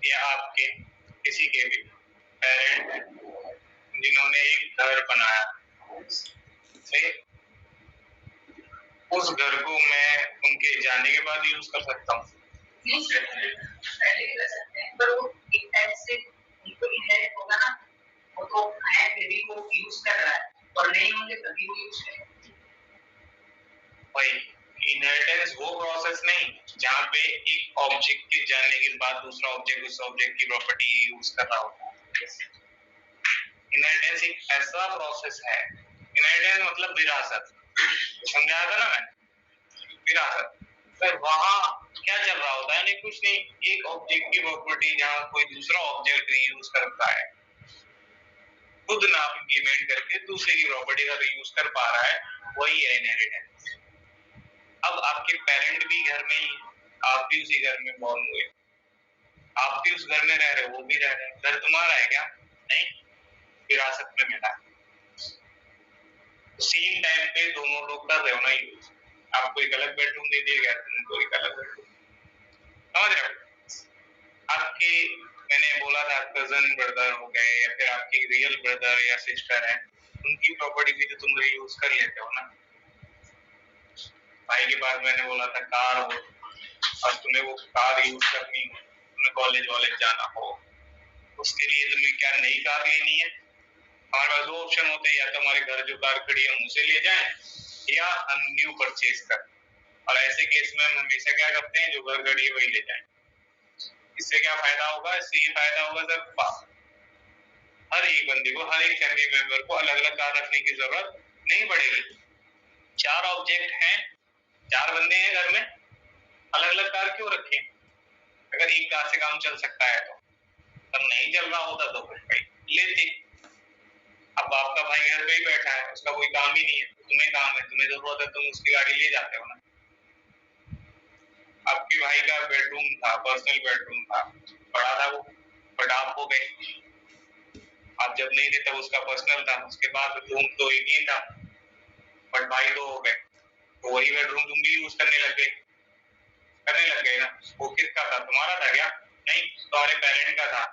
या आपके किसी के भी पेरेंट हैं जिन्होंने एक घर बनाया, सही, उस घर को मैं उनके जाने के बाद यूज कर सकता हूँ? पहले भी कर सकते हैं, पर वो एक टाइप से उनको इनहेरिट होगा ना, वो तो है फिर भी वो यूज कर रहा है, और नहीं होंगे तभी वो यूज करेगा। भाई इनहेरिटेंस वो प्रोसेस नहीं जहाँ पे एक ऑब्जेक्ट के जाने के बाद दूसरा ऑब्जेक्ट उस ऑब्जेक्ट की प्रॉपर्टी यूज कर रहा होता है। इनहेरिटेंस एक ऐसा प्रोसेस है, इनहेरिटेंस मतलब विरासत, समझाया था ना मैं, विरासत। फिर वहाँ क्या चल रहा होता है? नहीं, कुछ नहीं, एक ऑब्जेक्ट की प्रॉपर्टी जहाँ कोई दूसरा ऑब्जेक्ट रीयूज करता है, खुद नाम इंप्लीमेंट करके दूसरे की प्रॉपर्टी का रीयूज कर पा रहा है, वही है इनहेरिटेंस। अब आपके पेरेंट भी घर में ही, आप भी उसी घर में बॉर्न हुए, आप भी उस घर में रह रहे हो, वो भी रह रहे हैं, घर तुम्हारा है क्या? नहीं, विरासत में मिला है। सेम टाइम पे दोनों लोग कर रहे हो ना यूज, आपको एक अलग बेडरूम दे दिया गया, तुमको एक अलग बेडरूम, समझ रहे हो? आपके, मैंने बोला था कजन ब्रदर हो गए या फिर आपके रियल ब्रदर या सिस्टर है, उनकी प्रॉपर्टी भी तो तुम यूज कर लेते हो ना। भाई के पास मैंने बोला था कार हो, और तुम्हें वो कार यूज करनी हो, तुम्हें कॉलेज वॉलेज जाना हो, उसके लिए तुम्हें क्या नई कार लेनी है? हमारे पास दो ऑप्शन होते हैं, या तो हमारे घर जो कार खड़ी है हम उसे ले जाएं, या हम न्यू परचेज कर। और ऐसे केस में हम हमेशा क्या करते हैं, जो घर खड़ी है वही ले जाएं। इससे क्या फायदा होगा? इससे ये फायदा होगा सर, हर एक बंदे को, हर एक फैमिली मेंबर को अलग अलग कार रखने की जरूरत नहीं पड़ेगी। 4 ऑब्जेक्ट हैं, 4 बंदे हैं घर में, अलग अलग कार क्यों रखें? अगर एक कार से काम चल सकता है तो, पर नहीं चल रहा होता तो फिर भाई लेते। अब आपका भाई घर पे ही बैठा है, उसका कोई काम ही नहीं है, तुम्हें काम है, तुम्हें जरूरत है, तुम उसकी गाड़ी ले जाते हो ना। आपके भाई का बेडरूम था, पर्सनल बेडरूम था, बड़ा था वो, बट आप हो गए, आप जब नहीं थे तब उसका पर्सनल था, उसके बाद रूम तो एक ही था, बट भाई दो हो गए, तो वही बेडरूम तुम भी यूज करने लग गए ना। वो किसका था, तुम्हारा था क्या? नहीं, तुम्हारे पेरेंट का था।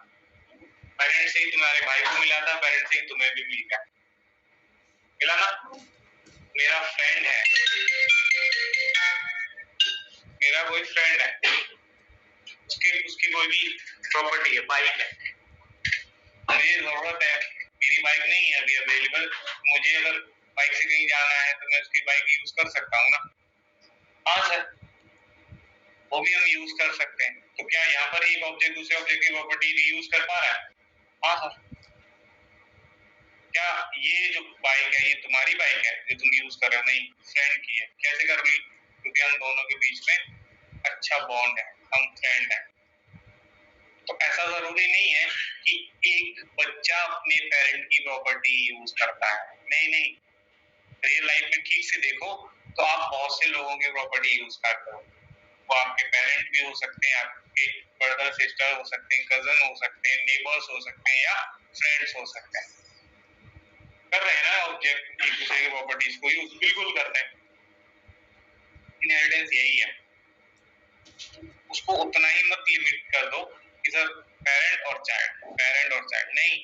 पेरेंट से ही तुम्हारे भाई को मिला था, पेरेंट से ही तुम्हें भी मिला ना। मेरा फ्रेंड है, मेरा कोई फ्रेंड है, उसकी कोई भी प्रॉपर्टी है, बाइक है, मुझे जरूरत है, मेरी बाइक नहीं है अभी अवेलेबल, मुझे अगर बाइक से कहीं जाना है तो मैं उसकी बाइक यूज कर सकता हूँ ना। हाँ सर, वो भी हम यूज कर सकते हैं। तो क्या यहाँ पर एक ऑब्जेक्ट दूसरे ऑब्जेक्ट की प्रॉपर्टी रीयूज कर पा रहा है? हाँ सर। क्या ये जो बाइक है ये तुम्हारी बाइक है जो तुम यूज कर रहे हो? नहीं, फ्रेंड की है। कैसे कर ली? क्योंकि हम दोनों के बीच में अच्छा बॉन्ड है, हम फ्रेंड हैं। तो ऐसा जरूरी नहीं है कि एक बच्चा अपने पेरेंट की प्रॉपर्टी यूज करता है, नहीं, रियल लाइफ में ठीक से देखो तो आप बहुत से लोगों की प्रॉपर्टी यूज करते हो। वो आपके पेरेंट भी हो सकते हैं, आपके ब्रदर सिस्टर हो सकते हैं, कजन हो सकते हैं, नेबर्स हो सकते हैं या फ्रेंड्स हो सकते हैं। कर रहे हैं ना ऑब्जेक्ट एक दूसरे की प्रॉपर्टीज को यूज, बिल्कुल करते हैं। इनहेरिटेंस यही है, उसको उतना ही मत लिमिट कर दो कि सर पेरेंट और चाइल्ड नहीं।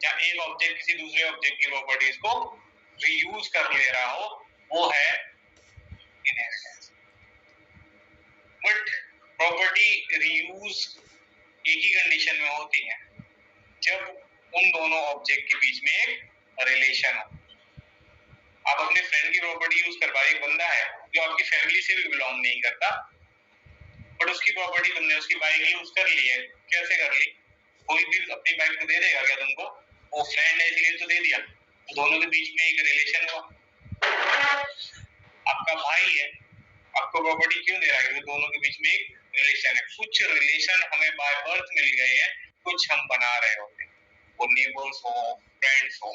क्या एक ऑब्जेक्ट किसी दूसरे ऑब्जेक्ट की प्रॉपर्टीज को रीयूज कर ले रहा हो, वो है इनहेरिटेंस। बट प्रॉपर्टी रीयूज एक ही कंडीशन में होती है, जब उन दोनों ऑब्जेक्ट के बीच में एक रिलेशन हो। आप अपने फ्रेंड की प्रॉपर्टी यूज कर पा रहे, एक बंदा है जो आपकी फैमिली से भी बिलोंग नहीं करता, बट उसकी प्रॉपर्टी तुमने उसकी बाइक यूज कर ली है। कैसे कर ली? कोई भी अपनी बाइक को दे देगा क्या तुमको? वो फ्रेंड है इसलिए तो दे दिया, दोनों के बीच में एक रिलेशन हुआ। आपका भाई है, आपको प्रॉपर्टी क्यों दे रहा है? क्योंकि दोनों के बीच में एक रिलेशन है। कुछ रिलेशन हमें बाय बर्थ मिल गए हैं, कुछ हम बना रहे होते हैं, वो नेबर्स हो, फ्रेंड्स हो,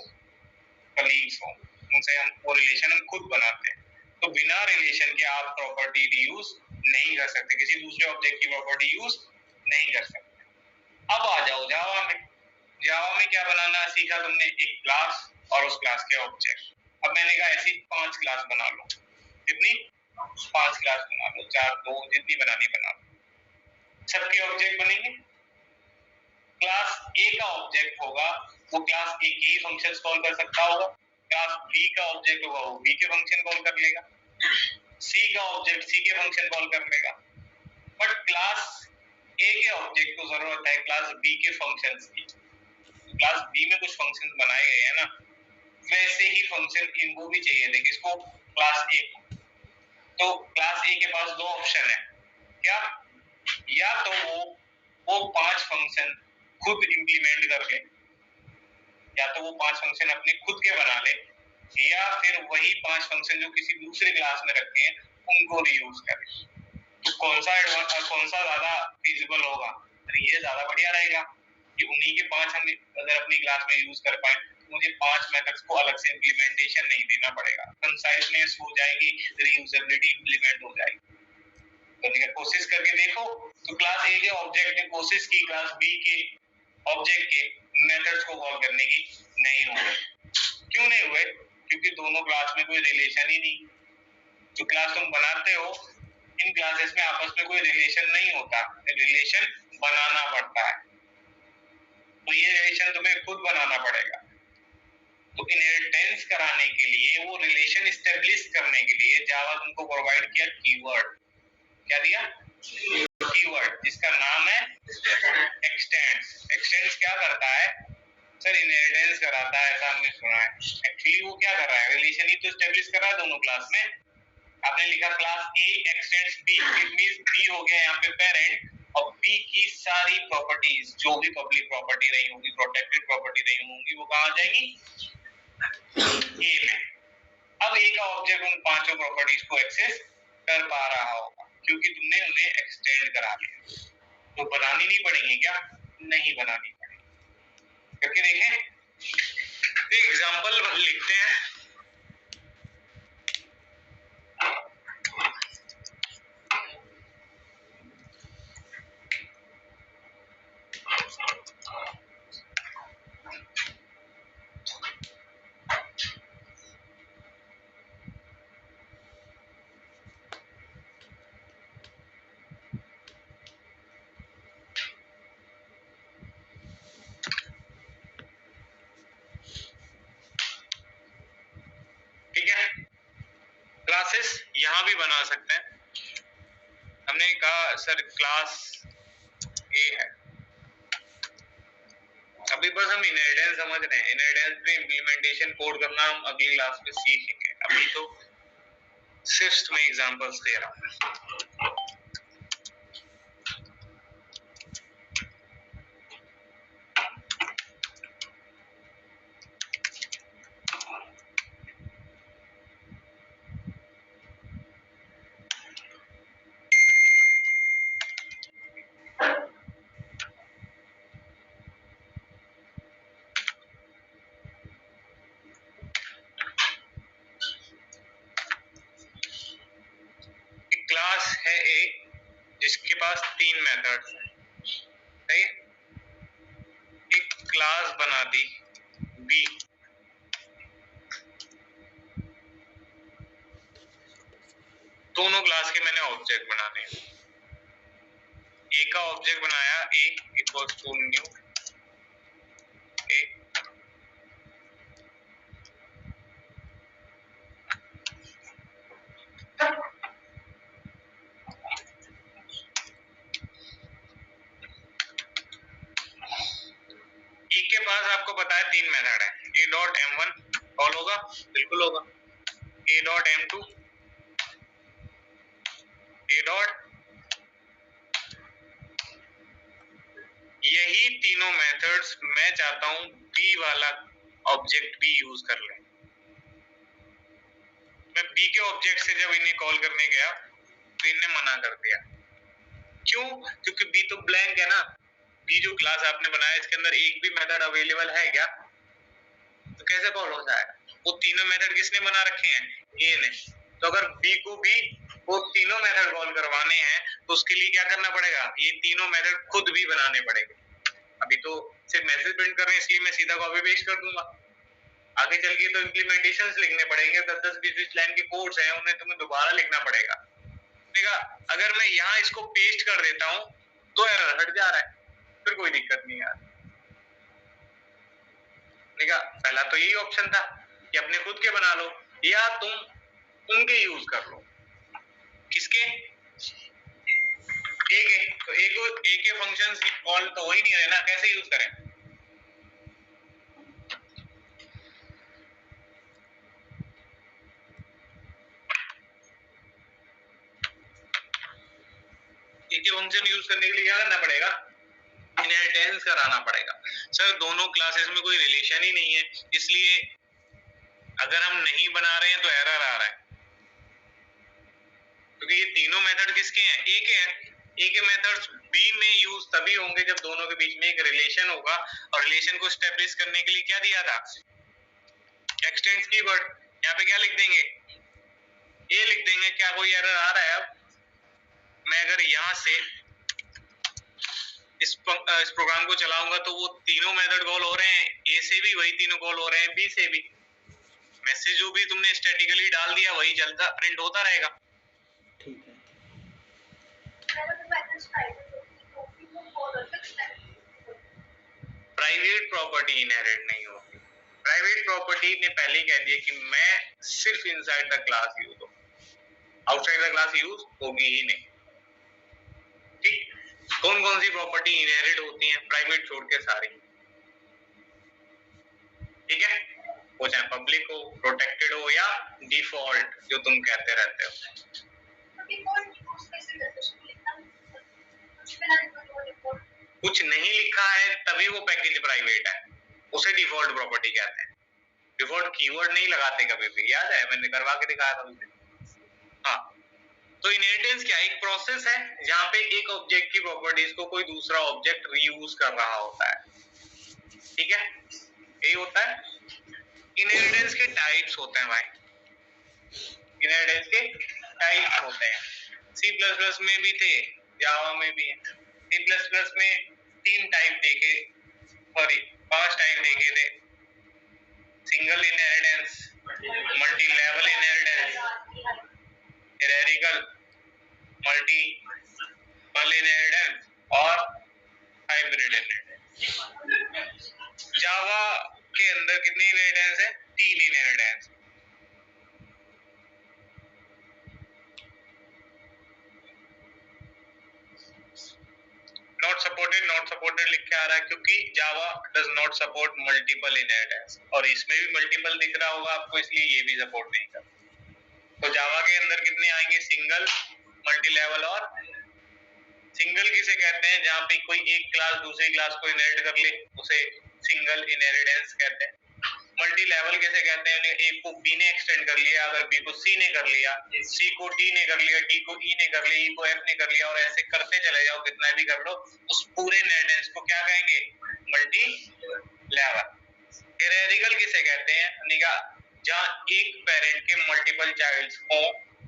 कलीग्स हो, उनसे हम वो रिलेशन हम खुद बनाते हैं। तो बिना रिलेशन के आप प्रॉपर्टी यूज नहीं कर सकते, किसी दूसरे ऑब्जेक्ट की प्रॉपर्टी यूज नहीं कर सकते। अब आ जाओ जावा में। जावा में क्या बनाना सीखा तुमने? एक क्लास और उस क्लास के ऑब्जेक्ट। अब मैंने कहा ऐसी 5 क्लास बना लो। कितनी? 5 क्लास बना लो, 4, 2, जितनी बनानी बना लो। सबके ऑब्जेक्ट बनेंगे। क्लास ए का ऑब्जेक्ट होगा वो क्लास ए के ही फंक्शंस कॉल कर सकता होगा, क्लास बी का ऑब्जेक्ट होगा वो बी के फंक्शन कॉल कर लेगा, सी का ऑब्जेक्ट सी के फंक्शन कॉल कर लेगा। बट क्लास ए के ऑब्जेक्ट को जरूरत है क्लास बी के फंक्शंस की। क्लास बी में कुछ फंक्शंस बनाए गए हैं ना, वैसे ही फंक्शन इनको भी चाहिए थे, किसको? क्लास ए को। तो क्लास ए के पास 2 ऑप्शन है, क्या? या तो वो 5 फंक्शन खुद इंप्लीमेंट कर ले, या तो वो 5 फंक्शन अपने खुद के बना ले, या फिर वही 5 फंक्शन जो किसी दूसरे क्लास में रखे हैं उनको रीयूज करे। तो कौन सा ज्यादा फीजिबल होगा? ये ज्यादा बढ़िया रहेगा कि उन्हीं के 5 हम अगर अपनी क्लास में यूज कर पाए तो मुझे 5 मेथड्स को अलग से इंप्लीमेंटेशन नहीं देना पड़ेगा, कंसाइजनेस हो जाएगी, रीयूजेबिलिटी इंप्लीमेंट हो जाएगी। तो कोशिश करके देखो, तो क्लास ए के ऑब्जेक्ट ने कोशिश की क्लास बी के ऑब्जेक्ट के मेथड्स को कॉल करने की, नहीं हुए। क्यों नहीं हुए? क्योंकि दोनों क्लास में कोई रिलेशन ही नहीं। जो क्लास तुम बनाते हो इन क्लासेस में आपस में कोई रिलेशन नहीं होता, रिलेशन बनाना पड़ता है। तो ये रिलेशन तुम्हें खुद बनाना पड़ेगा। तो इनहेरिटेंस कराने के लिए, वो रिलेशन एस्टेब्लिश करने के लिए जावा तुमको प्रोवाइड किया कीवर्ड। क्या दिया? कीवर्ड, जिसका नाम है एक्सटेंड्स। एक्सटेंड्स क्या करता है? सर इनहेरिटेंस कराता है, ऐसा हमने सुना है। एक्चुअली वो क्या कर रहा है? रिलेशन ही तो एस्टेब्लिश कर रहा है दोनों क्लास में। आपने लिखा class A extends B, it means B हो गया यहाँ पे पेरेंट, और बी की सारी प्रॉपर्टीज जो भी पब्लिक प्रॉपर्टी रही होगी, प्रोटेक्टेड प्रॉपर्टी रही होंगी, वो कहाँ आ जाएगी? ए में। अब ए का ऑब्जेक्ट उन 5 प्रॉपर्टीज को एक्सेस कर पा रहा होगा क्योंकि तुमने उन्हें एक्सटेंड करा लिया। तो बनानी नहीं पड़ेगी क्या? नहीं बनानी पड़ेगी। करके देखें, एक एग्जांपल लिखते हैं। क्लासेस यहाँ भी बना सकते हैं। हमने कहा सर क्लास ए है, अभी बस हम इनहेरिटेंस समझ रहे हैं, इनहेरिटेंस पे इम्प्लीमेंटेशन कोड करना हम अगली क्लास में सीखेंगे, अभी तो सिर्फ में एग्जांपल्स दे रहा हूँ। क्लास है ए जिसके पास 3 मेथड्स हैं, सही है। एक क्लास बना दी बी, दोनों क्लास के मैंने ऑब्जेक्ट बनाने हैं। ए का ऑब्जेक्ट बनाया ए इक्वल्स टू न्यू ए, ए के पास आपको पता है 3 मेथड है, ए डॉट m1 कॉल होगा, बिल्कुल होगा, ए डॉट m2, ए डॉट, यही तीनों मेथड्स मैं चाहता हूं बी वाला ऑब्जेक्ट भी यूज कर ले। मैं बी के ऑब्जेक्ट से जब इन्हें कॉल करने गया तो इन्हें मना कर दिया, क्यों? क्योंकि बी तो ब्लैंक है ना, बी जो क्लास आपने बनाया इसके अंदर एक भी मेथड अवेलेबल है क्या? तो कैसे कॉल हो जाएगा? वो तीनों मेथड किसने बना रखे हैं? ए ने। तो अगर बी को भी वो तीनों मेथड कॉल करवाने हैं तो उसके लिए क्या करना पड़ेगा? ये तीनों मेथड खुद भी बनाने पड़ेंगे। अभी तो सिर्फ मैसेज प्रिंट कर रहे हैं इसलिए मैं सीधा कॉपी पेस्ट कर दूंगा, आगे चल के तो इम्प्लीमेंटेशंस लिखने पड़ेंगे, 10-20 लाइन के कोड्स हैं उन्हें तुम्हें दोबारा लिखना पड़ेगा। देखा, अगर मैं यहाँ इसको पेस्ट कर देता हूँ तो एरर हट जा रहा है, फिर कोई दिक्कत नहीं यार। देखा, पहला तो यही ऑप्शन था कि अपने खुद के बना लो या तुम उनके यूज कर लो। किसके? ए के। तो ए के फंक्शंस कॉल तो हो ही नहीं रहे ना, कैसे यूज करें? ए के फंक्शन यूज करने के लिए क्या करना पड़ेगा? इनहेरिटेंस कराना पड़ेगा। सर दोनों क्लासेस में कोई रिलेशन ही नहीं है, इसलिए अगर हम नहीं बना रहे हैं तो एरर आ रहा है, क्योंकि ये तीनों मेथड किसके हैं? ए के हैं। ए के मेथड्स बी में यूज तभी होंगे जब दोनों के बीच में एक रिलेशन होगा, और रिलेशन को एस्टेब्लिश करने के लिए क्या दिया था? X tends keyword. यहाँ पे क्या लिख देंगे? ए लिख देंगे। क्या कोई एरर आ रहा है? अब मैं अगर यहाँ से इस प्रोग्राम को चलाऊंगा तो वो तीनों मेथड कॉल हो रहे हैं, ए से भी वही तीनों कॉल हो रहे हैं, बी से भी। मैसेज जो भी तुमने स्टैटिकली डाल दिया वही चलता प्रिंट होता रहेगा। ठीक है। प्राइवेट प्रॉपर्टी इनहेरिट नहीं होगी। प्राइवेट प्रॉपर्टी ने पहले ही कह दिया कि मैं सिर्फ इनसाइड द क्लास यूज हो, आउटसाइड द क्लास यूज होगी ही नहीं। ठीक, कौन कौन सी प्रॉपर्टी इनहेरिट होती हैं? प्राइवेट छोड़ के सारी, ठीक है, वो चाहे पब्लिक हो, प्रोटेक्टेड हो या डिफॉल्ट जो तुम कहते रहते हो। कुछ नहीं लिखा है तभी वो पैकेज प्राइवेट है, उसे डिफॉल्ट प्रॉपर्टी कहते हैं। डिफॉल्ट कीवर्ड नहीं लगाते कभी भी, याद है मैंने करवा के दिखाया था उसे। हाँ, तो इनहेरिटेंस क्या? एक प्रोसेस है जहाँ पे एक ऑब्जेक्ट की प्रॉपर्टीज को कोई दूसरा ऑब्जेक्ट रीयूज कर रहा होता है, ठीक है, यही होता है। इनहेरिटेंस के टाइप्स होते हैं भाई, इनहेरिटेंस के टाइप्स होते हैं। C++ में भी थे, जावा में भी है। C++ में 3 टाइप देखे, सॉरी 5 टाइप देखे थे। Single inheritance, multi level inheritance, hierarchical, multiple inheritance और हाइब्रिड इनहेरिटेंस। जावा के अंदर कितनी इनहेरिटेंस है? 3 इनहेरिटेंस। क्योंकि Java does not support multiple inheritance, और इसमें भी मल्टीपल दिख रहा होगा आपको, इसलिए ये भी सपोर्ट नहीं करता। तो जावा के अंदर कितने आएंगे? सिंगल, मल्टी लेवल और सिंगल किसे कहते हैं? जहाँ पे कोई एक क्लास दूसरी क्लास को इनहेरिट कर ले उसे सिंगल इनहेरिटेंस कहते हैं। मल्टी लेवल किसे कहते हैं? एक को बी ने एक्सटेंड कर लिया, अगर बी को सी ने कर लिया, सी को डी ने कर लिया, डी को ई ने कर लिया, ई को एफ ने कर लिया, और ऐसे करते चले जाओ, कितना भी कर लो, उस पूरे इनहेरिटेंस को क्या कहेंगे? Multi level. हियरार्किकल किसे कहते हैं? जहाँ एक पेरेंट के मल्टीपल चाइल्ड्स हो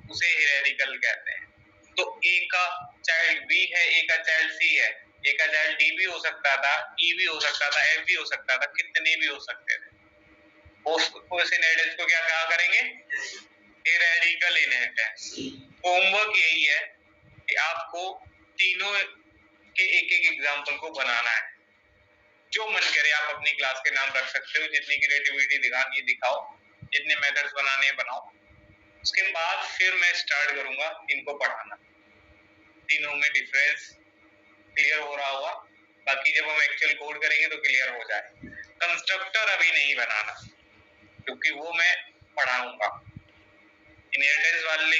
उसे हियरार्किकल कहते हैं। तो ए का चाइल्ड बी है, ए का चाइल्ड सी है, ए का चाइल्ड डी भी हो सकता था, ई भी हो सकता था, एफ भी हो सकता था, कितने भी हो सकते थे। उस इनहेरिटेंस को क्या कहा करेंगे? Hierarchical inheritance. होमवर्क यही है कि आपको तीनों के एक एक एग्जांपल को बनाना है। जो मन करे आप अपनी क्लास के नाम रख सकते हो, जितनी क्रिएटिविटी दिखानी है दिखाओ, जितने मेथड्स बनाने हैं बनाओ। उसके बाद फिर मैं स्टार्ट करूंगा इनको पढ़ाना। तीनों में डिफरेंस क्लियर हो रहा होगा, बाकी जब हम एक्चुअल कोड करेंगे तो क्लियर हो जाए। कंस्ट्रक्टर अभी नहीं बनाना क्योंकि वो मैं पढ़ाऊंगा। इनहेरिटेंस वाले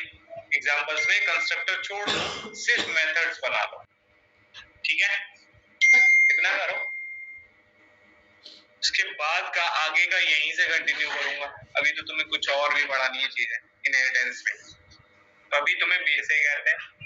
एग्जांपल्स में कंस्ट्रक्टर छोड़ दो, सिर्फ मेथड्स बना दो, ठीक है? इतना करो, उसके बाद का आगे का यहीं से कंटिन्यू करूंगा। अभी तो तुम्हें कुछ और भी पढ़ानी है चीजें इनहेरिटेंस में, तो अभी तुम्हें बेसिक कहते हैं।